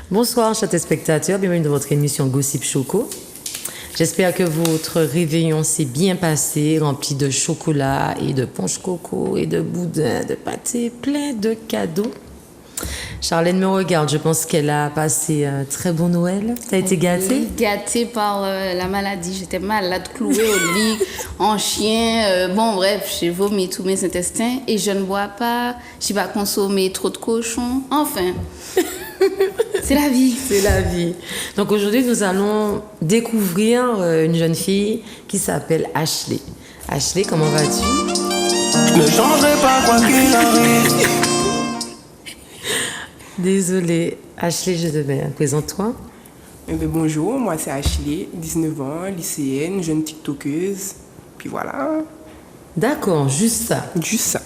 Bonsoir, chers téléspectateurs, bienvenue dans votre émission Gossip Choco. J'espère que votre réveillon s'est bien passé, rempli de chocolat et de punch coco et de boudin, de pâté, plein de cadeaux. Charlène me regarde, je pense qu'elle a passé un très bon Noël. T'as été gâtée? Oui, gâtée par la maladie. J'étais malade, clouée au lit, en chien. Bon, bref, j'ai vomi tous mes intestins et je ne bois pas. J'ai pas consommé trop de cochons. Enfin, c'est la vie. C'est la vie. Donc aujourd'hui, nous allons découvrir une jeune fille qui s'appelle Ashley. Ashley, comment vas-tu? Je ne changerai pas quoi qu'il arrive. Désolée. Ashley, je devais. Présente-toi. Bonjour, moi c'est Ashley, 19 ans, lycéenne, jeune tiktokeuse. Puis voilà. D'accord, juste ça. Juste ça.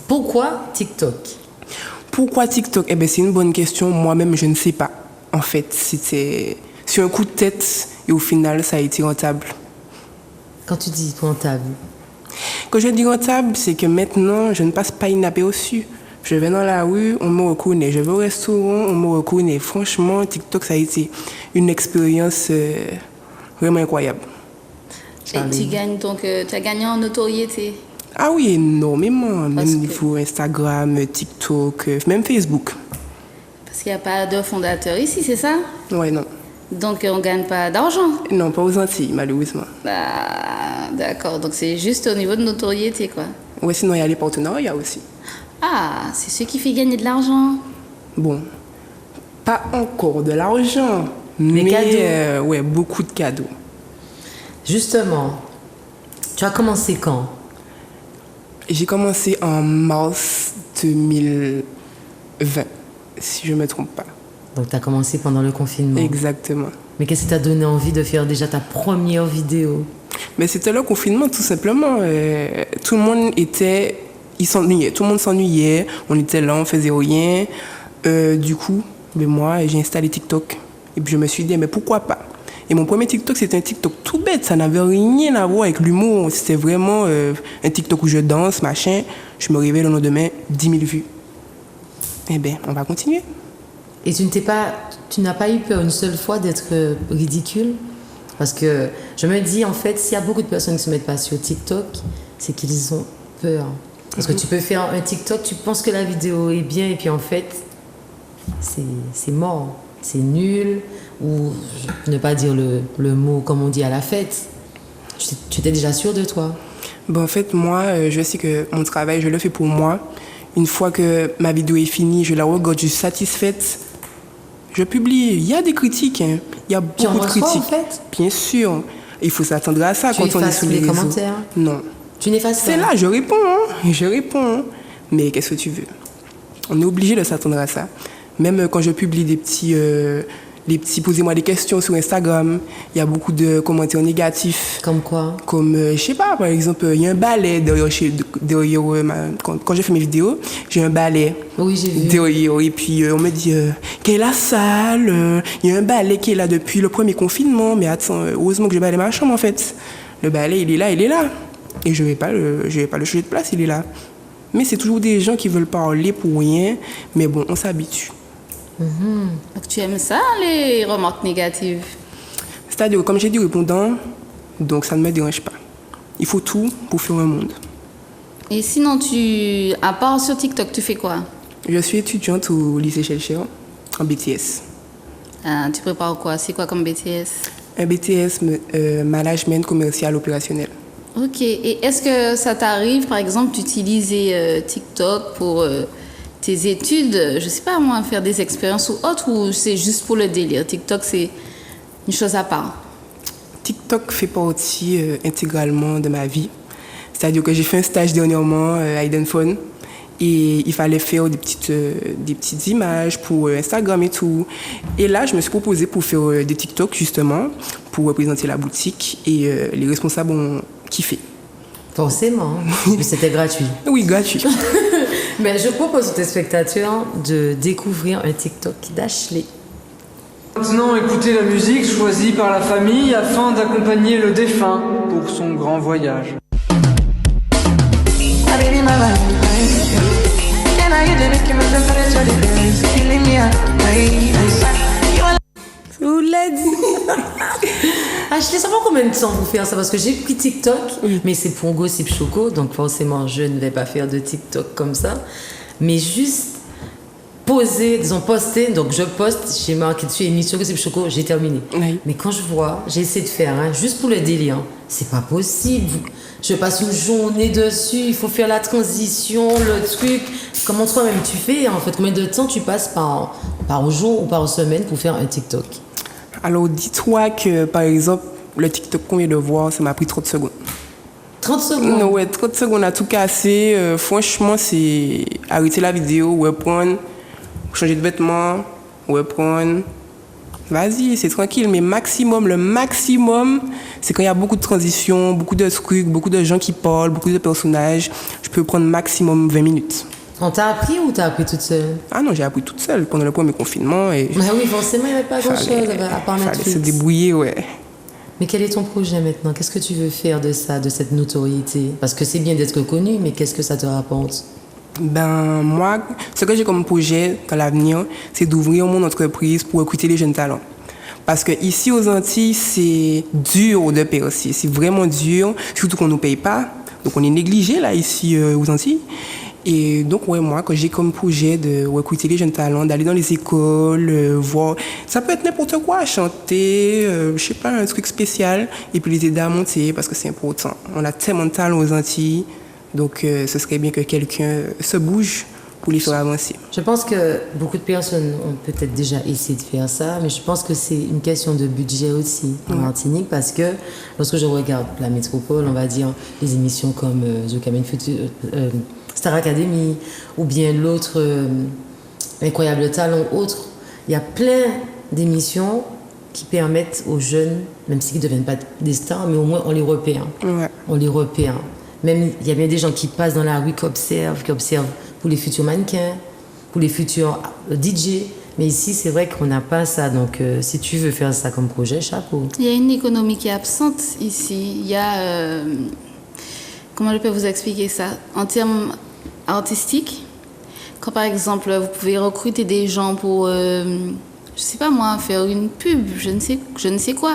Pourquoi TikTok? Pourquoi TikTok? C'est une bonne question. Moi-même, je ne sais pas. En fait, c'était sur un coup de tête et au final, ça a été rentable. Quand tu dis rentable? Quand je dis rentable, c'est que maintenant, je ne passe pas inaperçu. Je vais dans la rue, on me reconnaît. Je vais au restaurant, on me reconnaît. Franchement, TikTok, ça a été une expérience vraiment incroyable. Charlie. Et tu gagnes donc, tu as gagné en notoriété? Ah oui, énormément. Même niveau Instagram, TikTok, même Facebook. Parce qu'il n'y a pas de fondateur ici, c'est ça? Ouais, non. Donc on ne gagne pas d'argent? Non, pas aux Antilles, malheureusement. Ah, d'accord. Donc c'est juste au niveau de notoriété, quoi. Ouais, sinon il y a les partenariats aussi. Ah, c'est ce qui fait gagner de l'argent. Bon, pas encore de l'argent, mais cadeaux. Ouais, beaucoup de cadeaux. Justement, tu as commencé quand? J'ai commencé en mars 2020, si je ne me trompe pas. Donc tu as commencé pendant le confinement. Exactement. Mais qu'est-ce qui t'a donné envie de faire déjà ta première vidéo? Mais c'était le confinement, tout simplement. Tout le monde était... Il s'ennuyait, tout le monde s'ennuyait, on était là, on faisait rien. Du coup, moi, j'ai installé TikTok. Et puis je me suis dit, mais pourquoi pas? Et mon premier TikTok, c'était un TikTok tout bête, ça n'avait rien à voir avec l'humour. C'était vraiment un TikTok où je danse, machin. Je me réveille le lendemain, 10 000 vues. On va continuer. Et tu n'as pas eu peur une seule fois d'être ridicule? Parce que je me dis, en fait, s'il y a beaucoup de personnes qui ne se mettent pas sur TikTok, c'est qu'ils ont peur. Parce que tu peux faire un TikTok, tu penses que la vidéo est bien et puis en fait, c'est mort, c'est nul, ou ne pas dire le mot comme on dit à la fête. Tu étais déjà sûre de toi? En fait, moi, je sais que mon travail, je le fais pour moi. Une fois que ma vidéo est finie, je la regarde, je suis satisfaite, je publie. Il y a des critiques, hein. Il y a beaucoup de critiques. En fait? Bien sûr. Il faut s'attendre à ça quand on est sur les réseaux. commentaires? Non. Tu n'effaces pas? C'est là, je réponds. Mais qu'est-ce que tu veux? On est obligé de s'attendre à ça. Même quand je publie des petits posez-moi des questions sur Instagram, il y a beaucoup de commentaires négatifs. Comme quoi? Comme, je sais pas, par exemple, il y a un balai derrière quand je fais mes vidéos, j'ai un balai. Oui, j'ai vu. Derrière, et puis on me dit, quelle est la salle? Il y a un balai qui est là depuis le premier confinement. Mais attends, heureusement que je balaye ma chambre en fait. Le balai, il est là. Et je vais pas le changer de place, il est là. Mais c'est toujours des gens qui veulent parler pour rien. Mais bon, on s'habitue. Donc tu aimes ça, les remarques négatives? C'est-à-dire, comme j'ai dit, répondant, donc ça ne me dérange pas. Il faut tout pour faire un monde. Et sinon, à part sur TikTok, tu fais quoi? Je suis étudiante au lycée Chelcher, en BTS. Ah, tu prépares quoi? C'est quoi comme BTS? Un BTS management commercial opérationnel. Ok. Et est-ce que ça t'arrive, par exemple, d'utiliser TikTok pour tes études, je sais pas moi, faire des expériences ou autre, ou c'est juste pour le délire? TikTok, c'est une chose à part? TikTok fait partie intégralement de ma vie. C'est-à-dire que j'ai fait un stage dernièrement à Edenphone et il fallait faire des petites images pour Instagram et tout. Et là, je me suis proposée pour faire des TikTok justement, pour représenter la boutique et les responsables ont kiffé. Forcément, mais c'était gratuit. Oui, gratuit. Mais je propose aux téléspectateurs de découvrir un TikTok d'Ashley. Maintenant, écoutez la musique choisie par la famille afin d'accompagner le défunt pour son grand voyage. Vous l'a dit. Ashley, ça prend combien de temps pour faire ça? Parce que j'ai pris TikTok, mais c'est pour Gossip Choco, donc forcément, je ne vais pas faire de TikTok comme ça. Mais juste poser, disons poster, donc je poste, j'ai marqué dessus émission Gossip Choco, j'ai terminé. Oui. Mais quand je vois, j'ai essayé de faire, juste pour le délire, c'est pas possible. Je passe une journée dessus, il faut faire la transition, le truc. Comment toi-même tu fais en fait? Combien de temps tu passes par jour ou par semaine pour faire un TikTok? Alors, dis-toi que, par exemple, le TikTok qu'on vient de voir, ça m'a pris 30 secondes. 30 secondes? Ouais, 30 secondes à tout casser. Franchement, c'est arrêter la vidéo, reprendre, changer de vêtements, reprendre. Vas-y, c'est tranquille, mais le maximum, c'est quand il y a beaucoup de transitions, beaucoup de trucs, beaucoup de gens qui parlent, beaucoup de personnages. Je peux prendre maximum 20 minutes. On t'a appris ou t'as appris toute seule? Ah non, j'ai appris toute seule pendant le premier confinement. Et Bah oui, forcément, il n'y avait pas grand-chose à part fallait Netflix. se débrouiller, ouais. Mais quel est ton projet maintenant? Qu'est-ce que tu veux faire de ça, de cette notoriété? Parce que c'est bien d'être connu, mais qu'est-ce que ça te rapporte? Ben, moi, ce que j'ai comme projet dans l'avenir, c'est d'ouvrir mon entreprise pour recruter les jeunes talents. Parce que ici aux Antilles, c'est dur de percer. C'est vraiment dur, surtout qu'on ne nous paye pas. Donc, on est négligé, là, ici aux Antilles. Et donc, ouais, moi, quand j'ai comme projet de recruter les jeunes talents, d'aller dans les écoles, voir... Ça peut être n'importe quoi, chanter, je sais pas, un truc spécial, et puis les aider à monter, parce que c'est important. On a tellement de talents aux Antilles, donc ce serait bien que quelqu'un se bouge pour les faire avancer. Je pense que beaucoup de personnes ont peut-être déjà essayé de faire ça, mais je pense que c'est une question de budget aussi en Martinique, parce que lorsque je regarde la métropole, on va dire les émissions comme The Camel Future, Star Academy, ou bien l'autre Incroyable Talent, autre, il y a plein d'émissions qui permettent aux jeunes, même s'ils ne deviennent pas des stars, mais au moins on les repère. Ouais. On les repère. Même il y a bien des gens qui passent dans la rue, qui observent pour les futurs mannequins, pour les futurs DJ. Mais ici, c'est vrai qu'on n'a pas ça. Donc, si tu veux faire ça comme projet, chapeau. Il y a une économie qui est absente ici. Il y a... comment je peux vous expliquer ça? En termes artistiques, quand par exemple, vous pouvez recruter des gens pour, je sais pas moi, faire une pub, je ne sais quoi.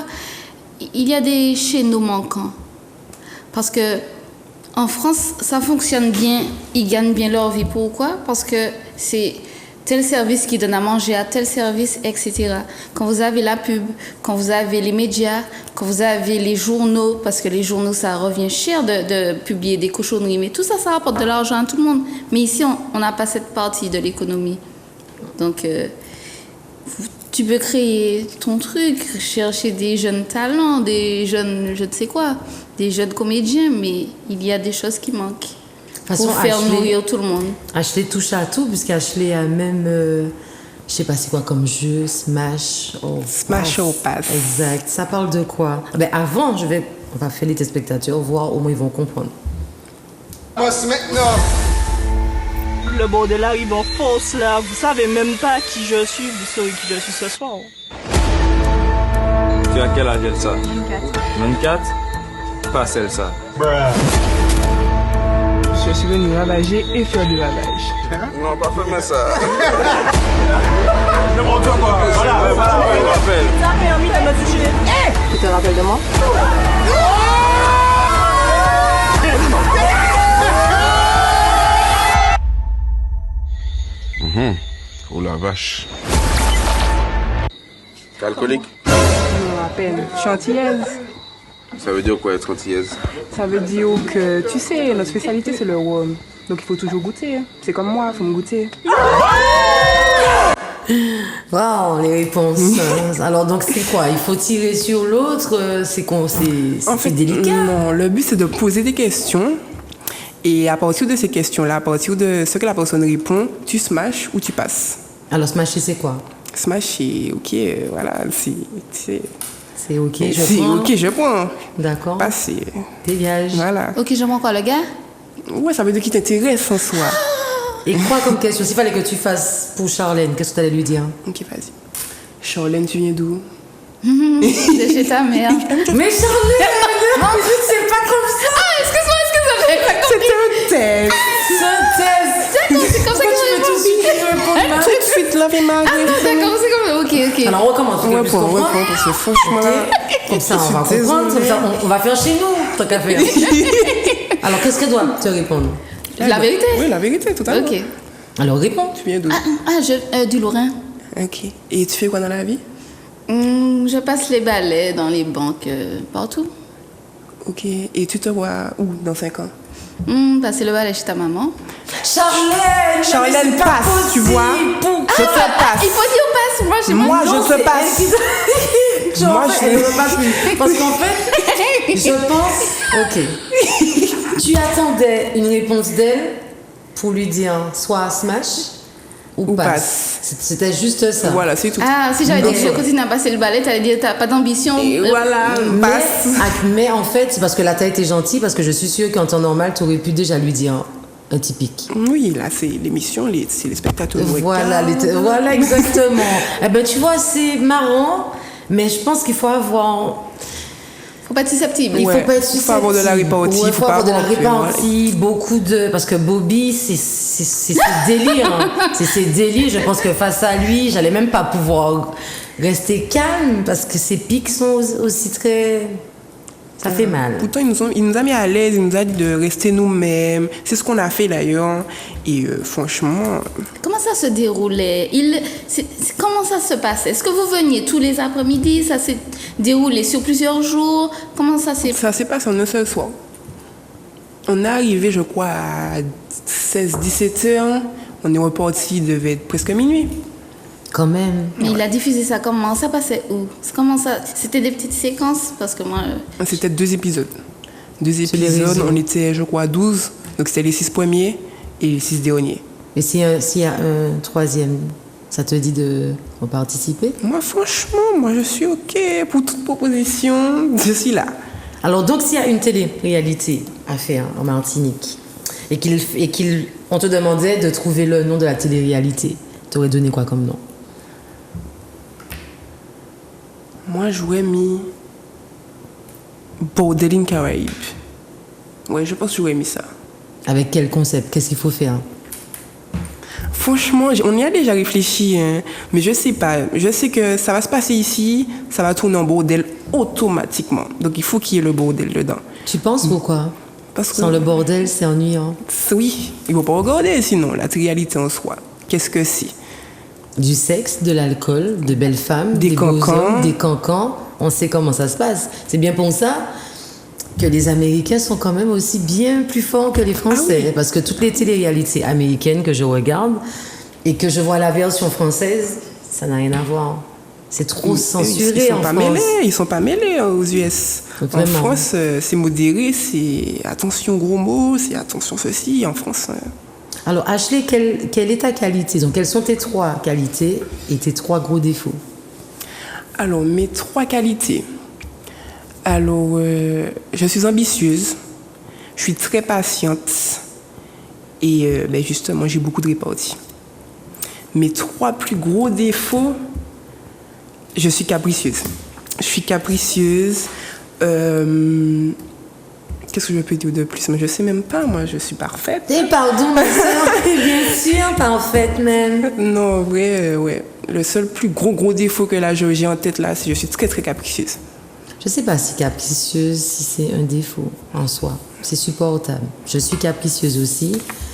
Il y a des chaînaux manquants. Parce que en France, ça fonctionne bien, ils gagnent bien leur vie. Pourquoi? Parce que c'est tel service qui donne à manger à tel service, etc. Quand vous avez la pub, quand vous avez les médias, quand vous avez les journaux, parce que les journaux, ça revient cher de publier des cochonneries, mais tout ça, ça rapporte de l'argent à tout le monde. Mais ici, on n'a pas cette partie de l'économie. Donc, tu peux créer ton truc, chercher des jeunes talents, des jeunes, je ne sais quoi, des jeunes comédiens, mais il y a des choses qui manquent pour faire nourrir tout le monde. Ashley touche à tout, puisqu'Ashley a même, je sais pas c'est quoi comme jeu, Smash or Pass. Exact. Ça parle de quoi? Ben avant, on va faire les téléspectateurs, voir au moins ils vont comprendre. Moi, c'est maintenant. Le bordel arrive en force là, vous savez même pas qui je suis, vous saurez qui je suis ce soir. Tu as quel âge, Elsa? 24. Pas Elsa. Je suis venu ravager et faire du lavage. Non, pas faire ça. Demande-toi quoi. Voilà, rappelle. Ça a permis de me toucher. Tu te rappelles de moi? Oh la vache. T'es alcoolique? Non, à peine. Je suis antillaise. Ça veut dire quoi être antillaise? Ça veut dire que, tu sais, notre spécialité c'est le rhum. Donc il faut toujours goûter. C'est comme moi, il faut me goûter. Wow, les réponses. Alors donc c'est quoi? Il faut tirer sur l'autre? C'est délicat. Non, le but c'est de poser des questions. Et à partir de ces questions-là, à partir de ce que la personne répond, tu smashes ou tu passes. Alors smasher c'est quoi? Smasher, ok, voilà, c'est ok, je prends. D'accord. Passer. Dégage. Voilà. Ok, je prends quoi, le gars? Ouais, ça veut dire qu'il t'intéresse en soi. Et quoi comme question? S'il fallait que tu fasses pour Charlène, qu'est-ce que tu allais lui dire? Ok, vas-y. Charlène, tu viens d'où? De chez ta mère. Mais Charlène, mon Dieu, c'est pas comme ça. Ah, excuse-moi, j'avais pas compris. C'était un test. C'est un test. D'accord, c'est comme ça que Tu veux tout de suite répondre Tout de suite, là, il m'a D'accord, c'est comme ça. Ok. Alors on recommence. Ouais, parce que franchement, Ok. Comme ça, on va Je suis comprendre. Comme désolée. ça, on va faire chez nous, tant qu'à faire. Alors, qu'est-ce qu'elle doit te répondre? La vérité? Oui, la vérité, totalement. Ok. Alors, réponds. Tu viens d'où? Du Lorrain. Ok. Et tu fais quoi dans la vie? Je passe les balais dans les banques partout. Ok. Et tu te vois où dans 5 ans? Passer le balai chez ta maman. Charlène! Charlène mais c'est pas passe, tu possible. vois. Je te passe. Il faut dire passe. Moi, j'ai Moi, mon nom, je te c'est- passe. Genre, Moi, elle ne veut pas plus. Parce qu'en fait, je pense. Ok. Tu attendais une réponse d'elle pour lui dire soit smash ou passe. passe. C'était juste ça. Voilà, c'est tout. Ah, si j'avais dit que je D'accord. continue à passer le balai, t'allais dire t'as pas d'ambition. Et voilà, passe. Mais en fait, c'est parce que là, t'as été gentille, parce que je suis sûre qu'en temps normal, tu aurais pu déjà lui dire un typique. Oui, là, c'est l'émission, c'est les spectateurs. Voilà, voilà exactement. Eh ben, tu vois, c'est marrant, mais je pense qu'il faut avoir. Faut pas être susceptible. Il Ouais, faut pas être faut avoir de la susceptible. répartie, Ouais, faut faut pas avoir de la avoir peur, répartie, beaucoup de. Parce que Bobby, c'est ses délires. Hein. C'est ses délires. Je pense que face à lui, j'allais même pas pouvoir rester calme parce que ses pics sont aussi très. Ça fait mal. Pourtant, il nous a mis à l'aise, il nous a dit de rester nous-mêmes. C'est ce qu'on a fait d'ailleurs. Et franchement, Comment ça se déroulait Comment ça se passait? Est-ce que vous veniez tous les après-midi? Ça s'est déroulé sur plusieurs jours? Comment ça s'est... ça s'est passé en un seul soir. On est arrivé, je crois, à 16-17 heures. On est reparti, il devait être presque minuit. Quand même. Mais il a diffusé ça comment? Ça passait où? Comment ça... C'était des petites séquences? Parce que moi... C'était 2 épisodes. 2 les épisodes, réseaux. on était, je crois, 12. Donc c'était les 6 premiers et les 6 derniers. Et s'il y a un troisième, ça te dit de participer? Moi, franchement, moi, je suis OK pour toute proposition. Je suis là. Alors, donc, s'il y a une télé-réalité à faire en Martinique et on te demandait de trouver le nom de la télé-réalité, tu aurais donné quoi comme nom? Moi, j'aurais mis Bordel in Caraïbes. Ouais, je pense que j'aurais mis ça. Avec quel concept? Qu'est-ce qu'il faut faire? Franchement, on y a déjà réfléchi, hein, mais je sais pas. Je sais que ça va se passer ici, ça va tourner en bordel automatiquement. Donc il faut qu'il y ait le bordel dedans. Tu penses pourquoi? Parce que Sans le bordel, c'est ennuyant. oui, il ne faut pas regarder sinon la réalité en soi. Qu'est-ce que c'est? Du sexe, de l'alcool, de belles femmes, Des beaux cancans. hommes, des cancans. On sait comment ça se passe. C'est bien pour ça que les Américains sont quand même aussi bien plus forts que les Français. Ah oui. Parce que toutes les télé-réalités américaines que je regarde et que je vois la version française, ça n'a rien à voir. C'est trop censuré en France. Ils sont pas mêlés aux US. Vraiment. En France, c'est modéré, c'est attention gros mots, c'est attention ceci. En France, Alors Ashley, quelle est ta qualité? Donc quelles sont tes 3 qualités et tes 3 gros défauts? alors mes 3 qualités. Alors, je suis ambitieuse, je suis très patiente et ben justement, j'ai beaucoup de répartie. Mes 3 plus gros défauts, je suis capricieuse. Je suis capricieuse. Qu'est-ce que je peux dire de plus? Mais je sais même pas, moi, je suis parfaite. Eh pardon ma soeur, bien sûr, parfaite même. Non, en vrai, ouais. Le seul plus gros défaut que là, j'ai en tête là, c'est que je suis très très capricieuse. Je sais pas si capricieuse, si c'est un défaut en soi. C'est supportable. Je suis capricieuse aussi.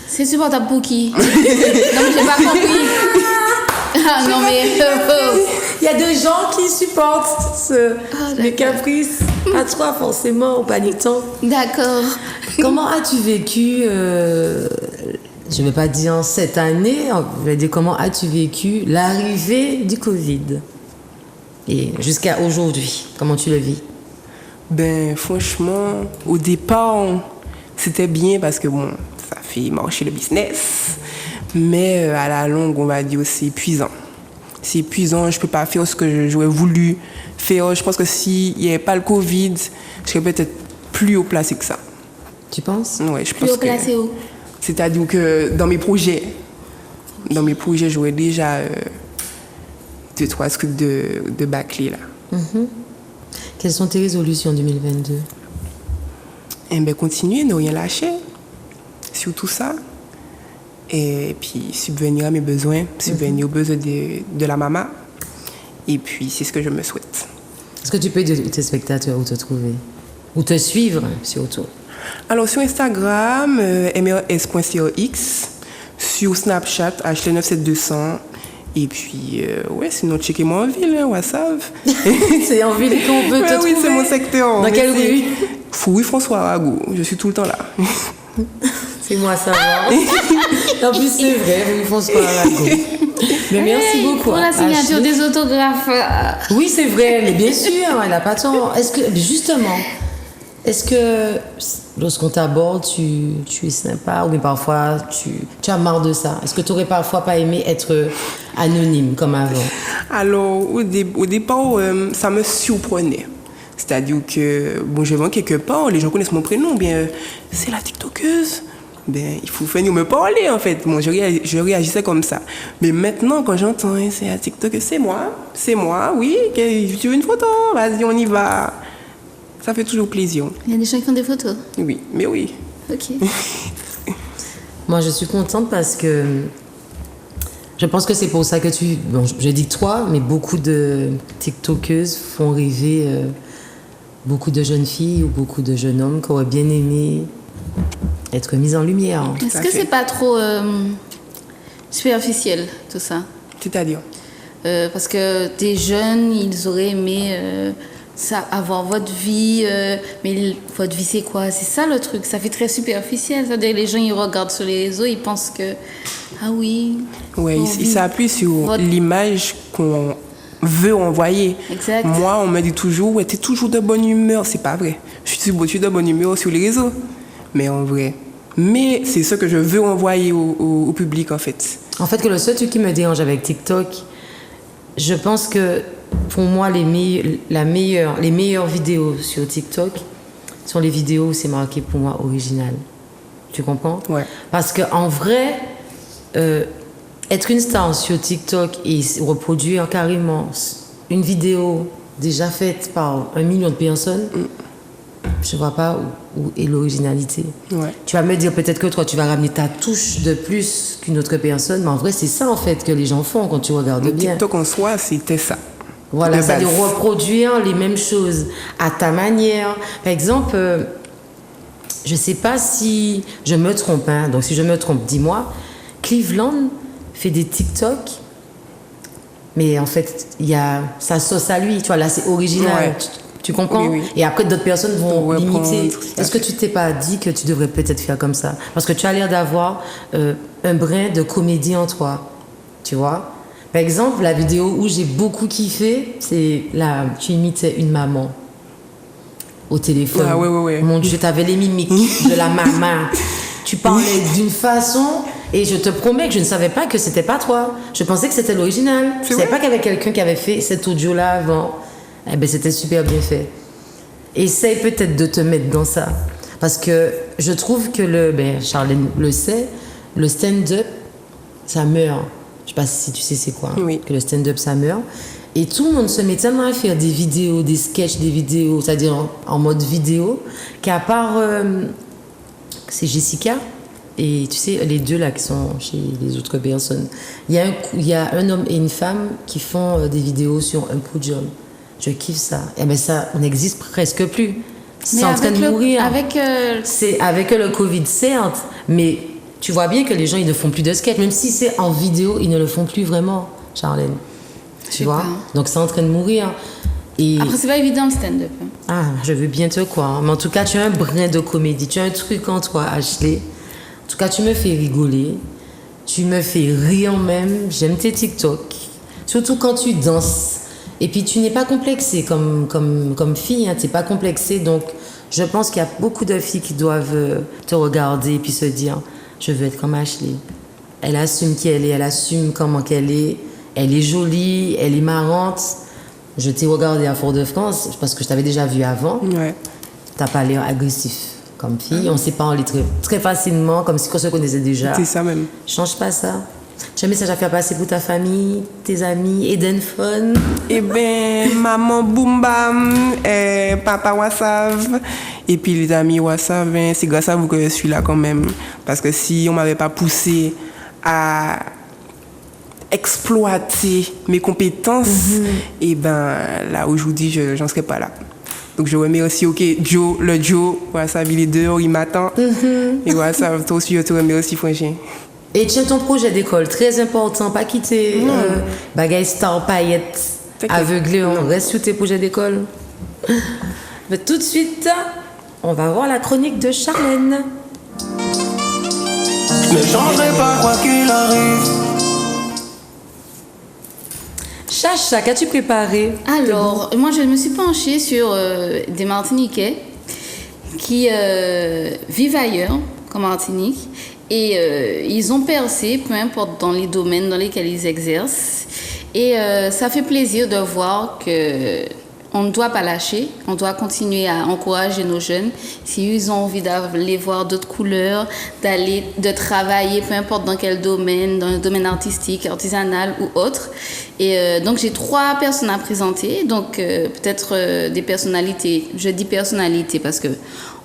C'est supportable pour qui? Non, mais j'ai pas compris. Ah non, mais... Il y a des gens qui supportent les caprices. Pas toi forcément, au paniquant. D'accord. Comment as-tu vécu, je ne vais pas dire cette année, je vais dire comment as-tu vécu l'arrivée du Covid? Et jusqu'à aujourd'hui, comment tu le vis? Ben, franchement, au départ, c'était bien parce que bon, ça fait marcher le business. Mais à la longue, on va dire, c'est épuisant. C'est épuisant, je ne peux pas faire ce que j'aurais voulu faire. Je pense que s'il n'y avait pas le Covid, je serais peut-être plus haut placé que ça. Tu penses? Ouais, je Plus pense haut placé où? C'est-à-dire que dans mes projets, Dans mes projets, j'aurais déjà 2-3 trucs de bâclés, là. Quelles sont tes résolutions en 2022? Et bien, continuer, ne rien lâcher. Surtout ça. Et puis, subvenir à mes besoins, subvenir aux besoins de la maman. Et puis, c'est ce que je me souhaite. Est-ce que tu peux dire aux tes spectateurs où te trouver? Ou te suivre, surtout? Alors, sur Instagram, mrs.cox, sur Snapchat, HL97200. Et puis, ouais, sinon, checkez-moi en ville, hein, WhatsApp. C'est en ville qu'on peut te trouver? Oui, c'est mon secteur. Dans quelle rue? Fouille François Arago. Je suis tout le temps là. C'est moi ça va. En plus, c'est vrai, ils font ce Arago. Mais merci beaucoup. Pour la signature Ashley. des autographes. Oui, c'est vrai, mais bien sûr, elle n'a pas tort. Justement, est-ce que lorsqu'on t'aborde, tu es sympa ou bien parfois tu as marre de ça? Est-ce que tu n'aurais parfois pas aimé être anonyme comme avant? Alors, au départ, ça me surprenait. C'est-à-dire que, bon, je vais quelque part, les gens connaissent mon prénom, bien, c'est la TikTokeuse. Ben, il faut venir me parler, en fait. Bon, je réagissais comme ça. Mais maintenant, quand j'entends, hein, c'est la TikTokeuse, c'est moi, oui, tu veux une photo? Vas-y, on y va. Ça fait toujours plaisir. Il y a des gens qui font des photos. Oui, mais oui. Ok. Moi, je suis contente parce que je pense que c'est pour ça que bon, je dis que toi, mais beaucoup de TikTokeuses font rêver beaucoup de jeunes filles ou beaucoup de jeunes hommes qui auraient bien aimé être mis en lumière. Est-ce que c'est pas trop superficiel, tout ça? C'est-à-dire? Parce que des jeunes, ils auraient aimé avoir votre vie, mais votre vie, c'est quoi? C'est ça le truc, ça fait très superficiel. C'est-à-dire que les gens, ils regardent sur les réseaux, ils pensent que, ah oui. Oui, il s'appuie sur l'image qu'on veut envoyer. Exact. Moi, on me dit toujours, ouais, t'es toujours de bonne humeur. C'est pas vrai. Je suis de bonne humeur sur les réseaux. Mais en vrai. Mais c'est ce que je veux envoyer au public, en fait. En fait, que le seul truc qui me dérange avec TikTok, je pense que pour moi, les meilleures vidéos sur TikTok sont les vidéos où c'est marqué pour moi original. Tu comprends? Ouais. Parce qu'en vrai, être une star sur TikTok et reproduire carrément une vidéo déjà faite par 1 million de personnes, je ne vois pas où est l'originalité. Ouais. Tu vas me dire peut-être que toi, tu vas ramener ta touche de plus qu'une autre personne, mais en vrai, c'est ça en fait que les gens font quand tu regardes bien. TikTok en soi, c'était ça. Voilà, c'est de reproduire les mêmes choses à ta manière. Par exemple, je ne sais pas si je me trompe, hein, donc si je me trompe, dis-moi, Cleveland fait des TikTok, mais en fait, il y a sa sauce à lui, tu vois, là c'est original. Ouais. Tu comprends? Oui, oui. Et après, d'autres personnes vont l'imiter. Est-ce que fait. tu t'es pas dit que tu devrais peut-être faire comme ça? Parce que tu as l'air d'avoir un brin de comédie en toi, tu vois? Par exemple, la vidéo où j'ai beaucoup kiffé, c'est là, tu imitais une maman au téléphone. Ah, ouais. Mon Dieu, tu avais les mimiques de la maman. Tu parlais d'une façon et je te promets que je ne savais pas que c'était pas toi. Je pensais que c'était l'original. Je savais pas qu'il y avait quelqu'un qui avait fait cet audio-là avant. Eh ben, c'était super bien fait. Essaye peut-être de te mettre dans ça. Parce que je trouve que Charlène le sait, le stand-up, ça meurt. Je sais pas si tu sais c'est quoi. Oui. Que le stand-up, ça meurt. Et tout le monde se met tellement à faire des vidéos, des sketchs, des vidéos, c'est-à-dire en mode vidéo, qu'à part... c'est Jessica et tu sais, les deux là qui sont chez les autres personnes. Il y a un homme et une femme qui font des vidéos sur un podium. Je kiffe ça. Et bien ça n'existe presque plus. C'est en train de mourir. C'est avec le Covid, certes, mais tu vois bien que les gens ils ne font plus de sketch. Même si c'est en vidéo, ils ne le font plus vraiment, Charlène. Tu vois? Donc c'est en train de mourir. Et... Après, c'est pas évident le stand-up. Ah, je veux bien te croire. Mais en tout cas, tu as un brin de comédie. Tu as un truc en toi, Ashley. En tout cas, tu me fais rigoler. Tu me fais rire même. J'aime tes TikTok. Surtout quand tu danses. Et puis, tu n'es pas complexée comme fille. Hein. Tu n'es pas complexée. Donc, je pense qu'il y a beaucoup de filles qui doivent te regarder et puis se dire, je veux être comme Ashley. Elle assume qui elle est. Elle assume comment qu'elle est. Elle est jolie. Elle est marrante. Je t'ai regardé à Fort-de-France parce que je t'avais déjà vu avant. Ouais. T'as pas l'air agressif comme fille. On s'est parlé très, très facilement, comme si on se connaissait déjà. C'est ça même. Change pas ça. Tu as un message à faire passer pour ta famille, tes amis, Eden Fun? Eh ben, maman Boum Bam, papa Wassav, et puis les amis Wassav, c'est grâce à vous que je suis là quand même. Parce que si on m'avait pas poussé à exploiter mes compétences, et ben là aujourd'hui, j'en serais pas là. Donc je remercie, Joe, Wassav, il est dehors, il m'attend. Et Wassav, toi aussi, je te remercie, franchement. Et tiens ton projet d'école, très important, pas quitter bagaille star paillettes aveuglé, on reste sur tes projets d'école. Mais tout de suite, on va voir la chronique de Charlène. Ne changerai pas quoi qu'il arrive. Chacha, qu'as-tu préparé? Alors, moi, je me suis penchée sur des Martiniquais qui vivent ailleurs qu'en Martinique et ils ont percé, peu importe dans les domaines dans lesquels ils exercent. Et ça fait plaisir de voir que on ne doit pas lâcher, on doit continuer à encourager nos jeunes. S'ils ont envie d'aller voir d'autres couleurs, de travailler, peu importe dans quel domaine, dans le domaine artistique, artisanal ou autre. Et donc j'ai 3 personnes à présenter, donc peut-être des personnalités. Je dis personnalités parce que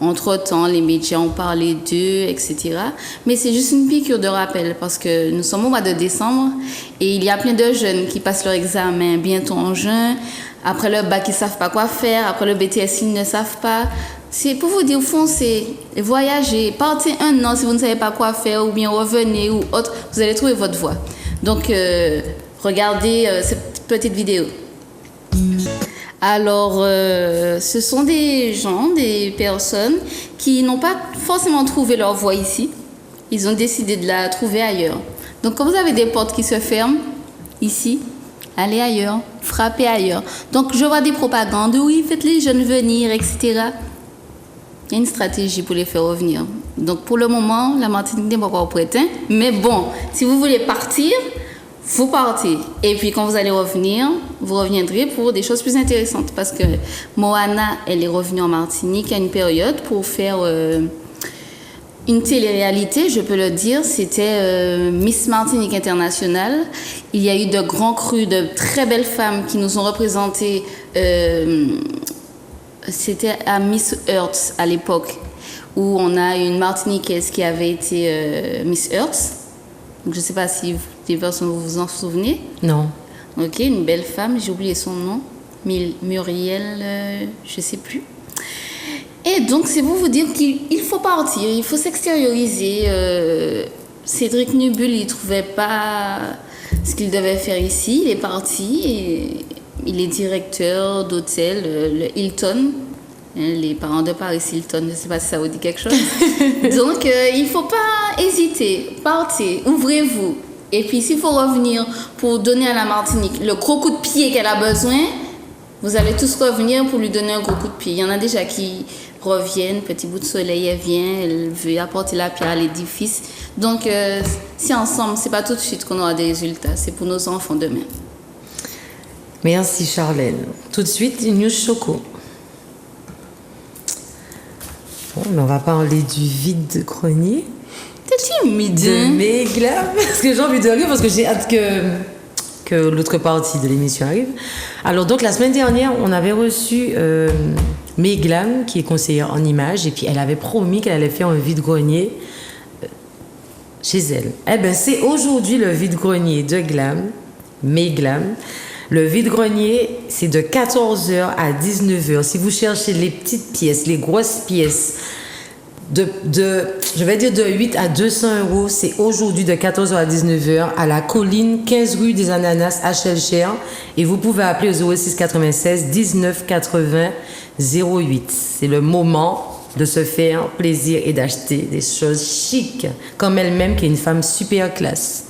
entre-temps, les médias ont parlé d'eux, etc. Mais c'est juste une piqûre de rappel parce que nous sommes au mois de décembre et il y a plein de jeunes qui passent leur examen bientôt en juin. Après le bac, ils ne savent pas quoi faire. Après le BTS, ils ne savent pas. C'est pour vous dire, foncez, voyagez, partez 1 an si vous ne savez pas quoi faire ou bien revenez ou autre. Vous allez trouver votre voie. Donc, regardez cette petite vidéo. Alors, ce sont des gens, des personnes qui n'ont pas forcément trouvé leur voie ici. Ils ont décidé de la trouver ailleurs. Donc, quand vous avez des portes qui se ferment ici, allez ailleurs, frappez ailleurs. Donc, je vois des propagandes, oui, faites les jeunes venir, etc. Il y a une stratégie pour les faire revenir. Donc, pour le moment, la Martinique n'est pas encore prête. Mais bon, si vous voulez partir, vous partez. Et puis, quand vous allez revenir, vous reviendrez pour des choses plus intéressantes. Parce que Moana, elle est revenue en Martinique à une période pour faire une télé-réalité, je peux le dire. C'était Miss Martinique International. Il y a eu de grands crus, de très belles femmes qui nous ont représenté. C'était à Miss Earth à l'époque, où on a une Martiniquaise qui avait été Miss Earth. Donc, je ne sais pas si des personnes vous vous en souvenez. Non. Ok, une belle femme, j'ai oublié son nom. Muriel, je ne sais plus. Et donc, c'est pour vous dire qu'il faut partir, il faut s'extérioriser. Cédric Nubul, il ne trouvait pas ce qu'il devait faire ici. Il est parti et il est directeur d'hôtel, le Hilton. Les parents de Paris Hilton, je ne sais pas si ça vous dit quelque chose. Donc, il ne faut pas hésiter. Partez, ouvrez-vous. Et puis, s'il faut revenir pour donner à la Martinique le gros coup de pied qu'elle a besoin, vous allez tous revenir pour lui donner un gros coup de pied. Il y en a déjà qui reviennent, petit bout de soleil, elle vient, elle veut apporter la pierre à l'édifice. Donc, si ensemble, ce n'est pas tout de suite qu'on aura des résultats, c'est pour nos enfants demain. Merci Charlène. Tout de suite, une news choco. Bon, mais on va parler du vide-grenier. T'es timide. De Meglam. Parce que j'ai envie de rire, parce que j'ai hâte que l'autre partie de l'émission arrive. Alors, donc, la semaine dernière, on avait reçu Meglam, qui est conseillère en images, et puis elle avait promis qu'elle allait faire un vide-grenier chez elle. Eh bien, c'est aujourd'hui le vide-grenier de Glam, Meglam. Le vide-grenier, c'est de 14h à 19h. Si vous cherchez les petites pièces, les grosses pièces, je vais dire de 8 à 200 €, c'est aujourd'hui de 14h à 19h à la colline, 15 rue des Ananas à Chelcher. Et vous pouvez appeler au 06 96 19 80 08. C'est le moment de se faire plaisir et d'acheter des choses chics, comme elle-même, qui est une femme super classe.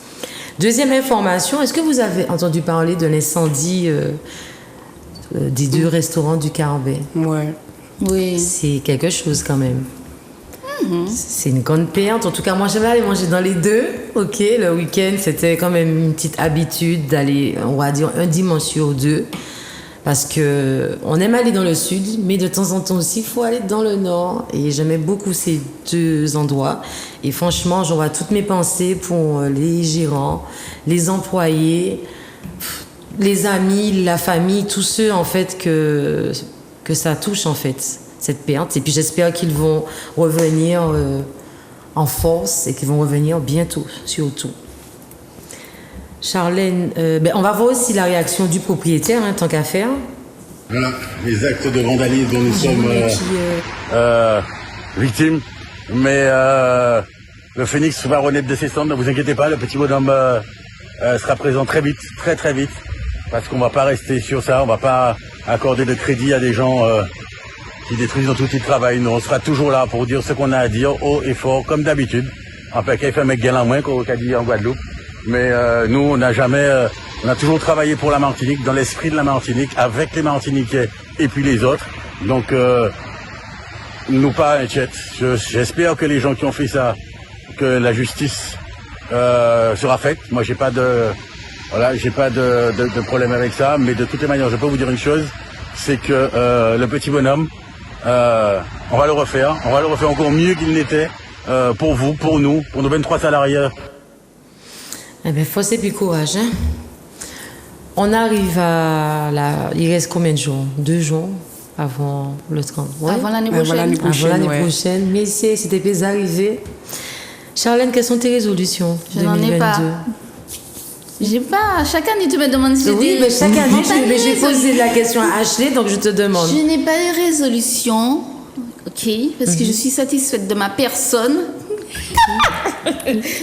Deuxième information, est-ce que vous avez entendu parler de l'incendie des 2 restaurants du Carbet? Ouais. Oui. C'est quelque chose quand même. C'est une grande perte. En tout cas, moi, j'aimais aller manger dans les 2. Ok, le week-end, c'était quand même une petite habitude d'aller, on va dire, un dimanche sur 2. Parce que on aime aller dans le sud, mais de temps en temps aussi, il faut aller dans le nord. Et j'aimais beaucoup ces deux endroits. Et franchement, j'envoie toutes mes pensées pour les gérants, les employés, les amis, la famille, tous ceux en fait que ça touche en fait, cette perte. Et puis j'espère qu'ils vont revenir en force et qu'ils vont revenir bientôt, surtout. Charlène, on va voir aussi la réaction du propriétaire, tant qu'à faire. Voilà, les actes de vandalisme dont nous sommes victimes. Mais le phénix va renaître de ses cendres, ne vous inquiétez pas, le petit bonhomme sera présent très vite, très très vite. Parce qu'on va pas rester sur ça, on va pas accorder de crédit à des gens qui détruisent notre outil de travail. Nous, on sera toujours là pour dire ce qu'on a à dire, haut et fort, comme d'habitude. Enfin, qu'il fait un mec galant moins qu'a dit en Guadeloupe. Mais nous, on n'a jamais, on a toujours travaillé pour la Martinique, dans l'esprit de la Martinique, avec les Martiniquais et puis les autres. Donc, nous pas inquiètes. J'espère que les gens qui ont fait ça, que la justice sera faite. Moi, j'ai pas de problème avec ça. Mais de toutes les manières, je peux vous dire une chose, c'est que le petit bonhomme, on va le refaire encore mieux qu'il n'était pour vous, pour nous, pour nos 23 salariés. Eh bien, force et puis courage. On arrive à il reste combien de jours? 2 jours avant le 30. Ouais. Avant l'année prochaine. Avant l'année prochaine. Mais c'était pas arrivé. Charlène, quelles sont tes résolutions? Je n'en ai pas. J'ai pas. Chaque année, tu me demandes si j'ai Oui, mais chaque année, j'ai posé la question à Ashley, donc je te demande. Je n'ai pas de résolution, ok, parce que je suis satisfaite de ma personne.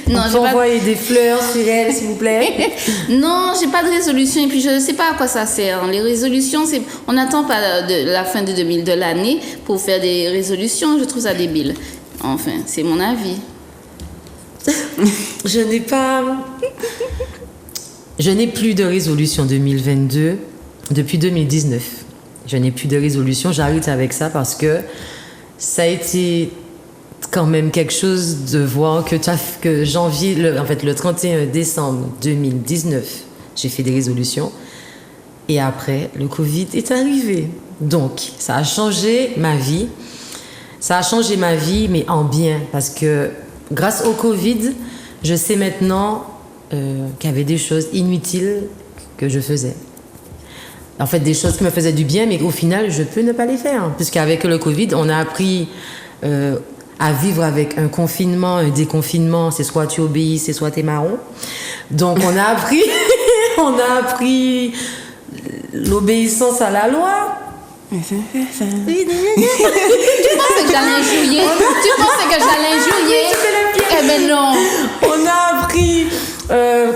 Non, on peut envoyer des fleurs sur elle, s'il vous plaît. Non, j'ai pas de résolution et puis je ne sais pas à quoi ça sert. Les résolutions, on n'attend pas de la fin de l'année pour faire des résolutions. Je trouve ça débile. Enfin, c'est mon avis. Je n'ai plus de résolution 2022 depuis 2019. Je n'ai plus de résolution. J'arrête avec ça parce que ça a été quand même quelque chose de voir que le 31 décembre 2019, j'ai fait des résolutions. Et après, le Covid est arrivé. Donc, ça a changé ma vie. Ça a changé ma vie, mais en bien. Parce que grâce au Covid, je sais maintenant qu'il y avait des choses inutiles que je faisais. En fait, des choses qui me faisaient du bien, mais au final, je peux ne pas les faire. Puisqu'avec le Covid, on a appris à vivre avec un confinement, un déconfinement. C'est soit tu obéis, c'est soit t'es marron. Donc, on a appris l'obéissance à la loi. Tu pensais que j'allais jouer? Eh ben non. On a appris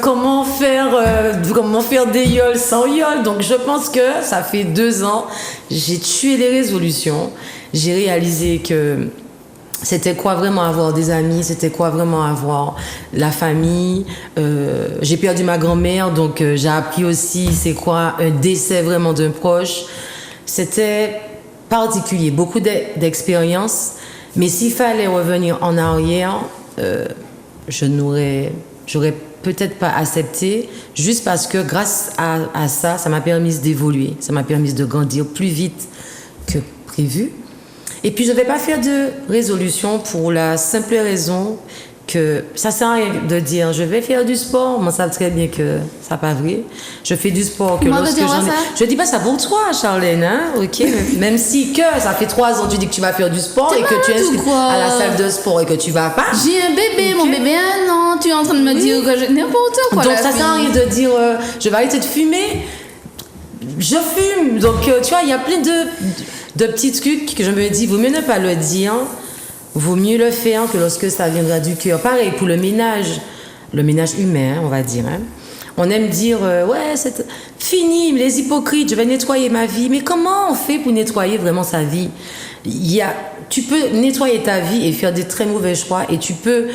comment faire des yoles sans yoles. Donc je pense que ça fait 2 ans, j'ai tué les résolutions. J'ai réalisé que c'était quoi vraiment avoir des amis, c'était quoi vraiment avoir la famille. J'ai perdu ma grand-mère, donc j'ai appris aussi c'est quoi un décès vraiment d'un proche. C'était particulier, beaucoup d'expériences. Mais s'il fallait revenir en arrière, j'aurais peut-être pas accepté, juste parce que grâce à ça, ça m'a permis d'évoluer, ça m'a permis de grandir plus vite que prévu. Et puis je ne vais pas faire de résolution pour la simple raison que ça ne sert à rien de dire je vais faire du sport. Moi, ça très bien que ça n'est pas vrai. Je fais du sport que lorsque j'en ai. Je ne dis pas ça pour toi, Charlène, hein, ok. Même si ça fait 3 ans tu dis que tu vas faire du sport et que tu es inscrite à la salle de sport et que tu vas pas. J'ai un bébé, mon bébé a 1 an. Tu es en train de me dire que n'importe quoi. Donc ça sert à rien de dire je vais arrêter de fumer. Je fume. Donc tu vois, il y a plein de petits trucs que je me dis vaut mieux ne pas le dire. Vaut mieux le faire que lorsque ça viendra du cœur. Pareil pour le ménage humain, on va dire. Hein. On aime dire, ouais, c'est fini, les hypocrites, je vais nettoyer ma vie. Mais comment on fait pour nettoyer vraiment sa vie? Tu peux nettoyer ta vie et faire des très mauvais choix. Et tu peux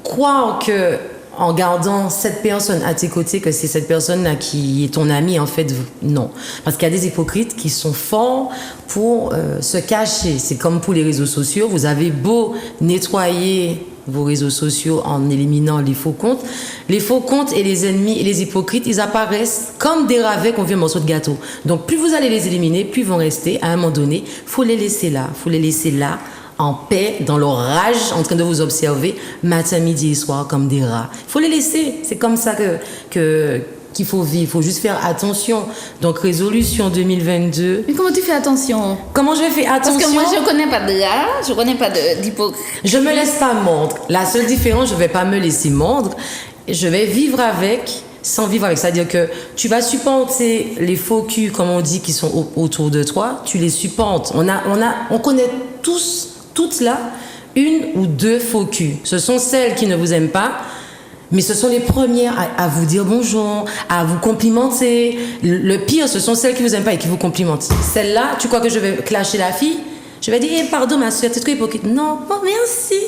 croire que en gardant cette personne à tes côtés, que c'est cette personne-là qui est ton ami, en fait, non. Parce qu'il y a des hypocrites qui sont forts pour se cacher. C'est comme pour les réseaux sociaux. Vous avez beau nettoyer vos réseaux sociaux en éliminant les faux comptes. Les faux comptes et les ennemis et les hypocrites, ils apparaissent comme des ravets qu'on vient un morceau de gâteau. Donc plus vous allez les éliminer, plus ils vont rester. À un moment donné, faut les laisser là. Faut les laisser là, en paix, dans leur rage, en train de vous observer matin, midi et soir comme des rats. Faut les laisser. C'est comme ça qu'il faut vivre. Il faut juste faire attention. Donc, résolution 2022. Mais comment tu fais attention? Comment je fais attention? Parce que moi, je connais pas de rats, je connais pas d'hypocrite. Je me laisse pas mordre. La seule différence, je vais pas me laisser mordre. Je vais vivre avec, sans vivre avec. C'est-à-dire que tu vas supporter les faux culs, comme on dit, qui sont autour de toi. Tu les supportes. On connaît tous, toutes là, une ou deux faux culs. Ce sont celles qui ne vous aiment pas. Mais ce sont les premières à vous dire bonjour, à vous complimenter. Le pire, ce sont celles qui vous aiment pas et qui vous complimentent. Celle-là, tu crois que je vais clasher la fille? Je vais dire, pardon ma soeur, t'es trop hypocrite. Non, oh, merci.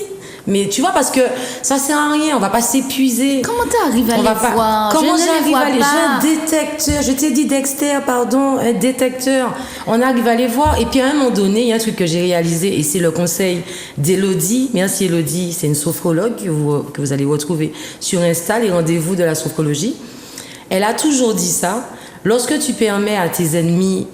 Mais tu vois, parce que ça sert à rien, on va pas s'épuiser. Comment t'arrives à les voir? Comment je j'arrive à les voir? J'ai un détecteur, je t'ai dit Dexter, pardon, un détecteur. On arrive à les voir. Et puis à un moment donné, il y a un truc que j'ai réalisé et c'est le conseil d'Élodie. Merci Élodie, c'est une sophrologue que vous allez retrouver sur Insta, les rendez-vous de la sophrologie. Elle a toujours dit ça. Lorsque tu permets à tes ennemis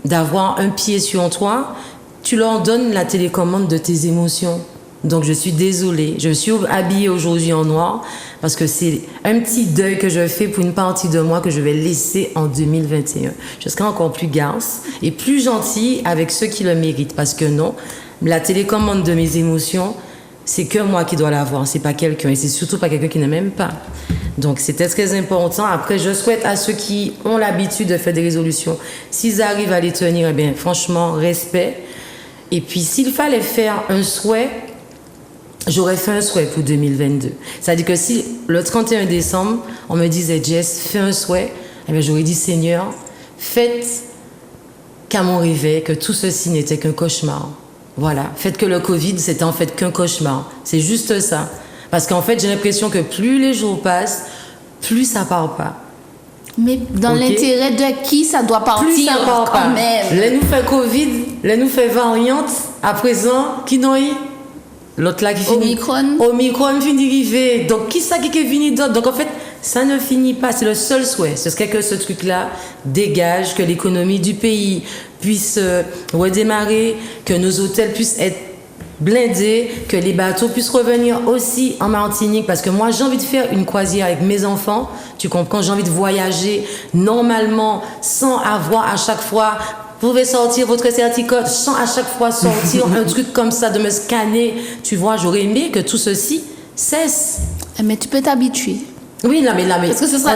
d'avoir un pied sur toi, tu leur donnes la télécommande de tes émotions. Donc je suis désolée, je suis habillée aujourd'hui en noir parce que c'est un petit deuil que je fais pour une partie de moi que je vais laisser en 2021. Je serai encore plus garce et plus gentille avec ceux qui le méritent parce que non, la télécommande de mes émotions, c'est que moi qui dois l'avoir, c'est pas quelqu'un et c'est surtout pas quelqu'un qui ne m'aime pas. Donc c'était très important. Après, je souhaite à ceux qui ont l'habitude de faire des résolutions, s'ils arrivent à les tenir, eh bien franchement, respect. Et puis s'il fallait faire un souhait, j'aurais fait un souhait pour 2022. C'est-à-dire que si le 31 décembre, on me disait, Jess, fais un souhait, eh bien, j'aurais dit, Seigneur, faites qu'à mon réveil, que tout ceci n'était qu'un cauchemar. Voilà. Faites que le Covid, c'était en fait qu'un cauchemar. C'est juste ça. Parce qu'en fait, j'ai l'impression que plus les jours passent, plus ça part pas. Mais dans l'intérêt de qui ça doit partir plus ça part quand pas. même. Là, nous fait Covid, là, nous fait variante. À présent, qui n'a eu? L'autre là qui finit. Omicron finit d'arriver. Donc, qui ça qui est venu d'autre? Donc, en fait, ça ne finit pas. C'est le seul souhait. Ce serait que ce truc-là dégage, que l'économie du pays puisse redémarrer, que nos hôtels puissent être blindés, que les bateaux puissent revenir aussi en Martinique. Parce que moi, j'ai envie de faire une croisière avec mes enfants. Tu comprends? J'ai envie de voyager normalement sans avoir à chaque fois... Vous pouvez sortir votre certificat sans à chaque fois sortir un truc comme ça, de me scanner. Tu vois, j'aurais aimé que tout ceci cesse. Mais tu peux t'habituer. Oui, là, mais parce que ce sera,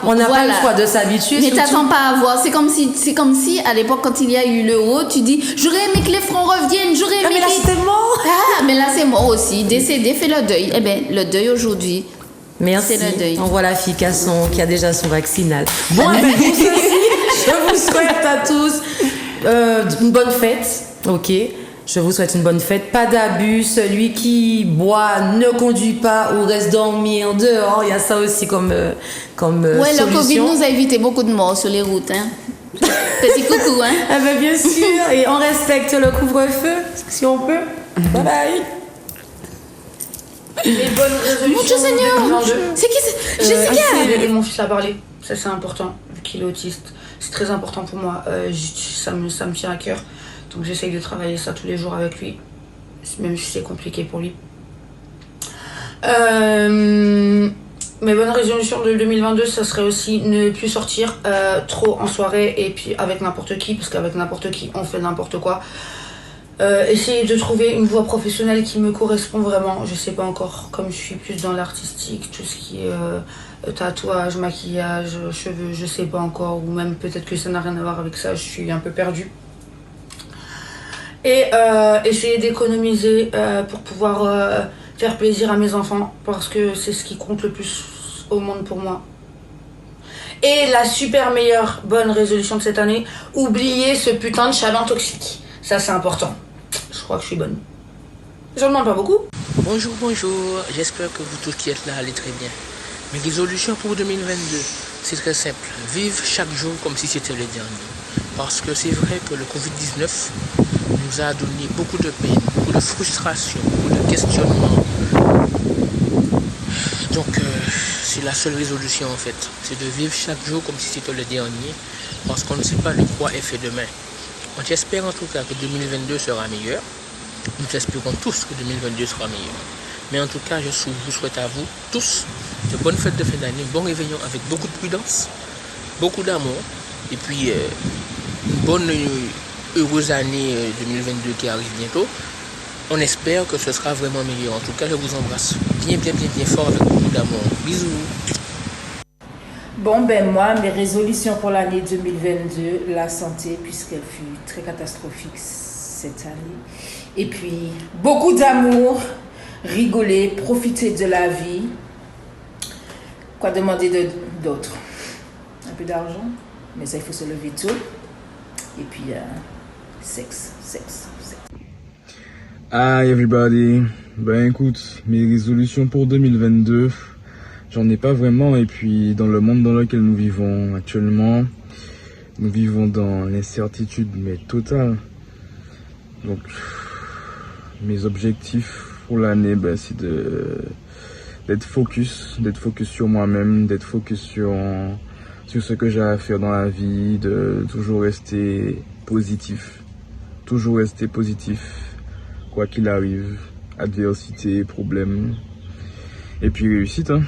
on n'a pas le choix de s'habituer. Mais t'attends pas à voir. C'est comme si à l'époque, quand il y a eu l'euro, tu dis, j'aurais aimé que les francs reviennent, j'aurais aimé. Mais là, c'était mort. Ah, mais là, c'est mort aussi. Décédé, fait le deuil. Eh bien, le deuil aujourd'hui. Merci. C'est le deuil. On voit la fille qui a déjà son vaccinal. Bon, je vous souhaite à tous une bonne fête, ok? Je vous souhaite une bonne fête, pas d'abus. Celui qui boit ne conduit pas ou reste dormir dehors. Il y a ça aussi comme ouais, solution. Le Covid nous a évité beaucoup de morts sur les routes, hein. Petit coucou, hein. Ah ben bien sûr, et on respecte le couvre-feu si on peut. Bye bye. Les bonnes résolutions. Mon Dieu Seigneur, c'est qui Jessica. Mon fils a parlé, ça c'est important, vu qu'il est autiste. C'est très important pour moi, ça me tient à cœur. Donc j'essaye de travailler ça tous les jours avec lui, même si c'est compliqué pour lui. Mes bonnes résolutions de 2022, ça serait aussi ne plus sortir trop en soirée et puis avec n'importe qui, parce qu'avec n'importe qui, on fait n'importe quoi. Essayer de trouver une voie professionnelle qui me correspond vraiment. Je sais pas encore, comme je suis plus dans l'artistique, tout ce qui est tatouage, maquillage, cheveux, je sais pas encore, ou même peut-être que ça n'a rien à voir avec ça, je suis un peu perdue. Et essayer d'économiser pour pouvoir faire plaisir à mes enfants, parce que c'est ce qui compte le plus au monde pour moi. Et la super meilleure bonne résolution de cette année, oublier ce putain de chaland toxique. Ça c'est important. Je crois que je suis bonne. J'en demande pas beaucoup. Bonjour, j'espère que vous tous qui êtes là allez très bien. Mes résolutions pour 2022, c'est très simple. Vivre chaque jour comme si c'était le dernier. Parce que c'est vrai que le Covid-19 nous a donné beaucoup de peine, beaucoup de frustration, beaucoup de questionnement. Donc, c'est la seule résolution en fait. C'est de vivre chaque jour comme si c'était le dernier. Parce qu'on ne sait pas de quoi est fait demain. On espère en tout cas que 2022 sera meilleur. Nous espérons tous que 2022 sera meilleur. Mais en tout cas, je vous souhaite à vous tous de bonnes fêtes de fin d'année, bon réveillon avec beaucoup de prudence, beaucoup d'amour. Et puis, une bonne, heureuse année 2022 qui arrive bientôt. On espère que ce sera vraiment meilleur. En tout cas, je vous embrasse bien fort avec beaucoup d'amour. Bisous. Bon, ben moi, mes résolutions pour l'année 2022, la santé, puisqu'elle fut très catastrophique cette année. Et puis, beaucoup d'amour, rigoler, profiter de la vie. Quoi demander d'autre? Un peu d'argent, mais ça, il faut se lever tôt. Et puis, sexe. Hi everybody. Ben écoute, mes résolutions pour 2022, j'en ai pas vraiment. Et puis dans le monde dans lequel nous vivons actuellement, nous vivons dans l'incertitude mais totale. Donc mes objectifs pour l'année, ben, c'est d'être focus sur moi-même, d'être focus sur ce que j'ai à faire dans la vie, de toujours rester positif, quoi qu'il arrive, adversité, problème, et puis réussite, hein.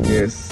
Yes.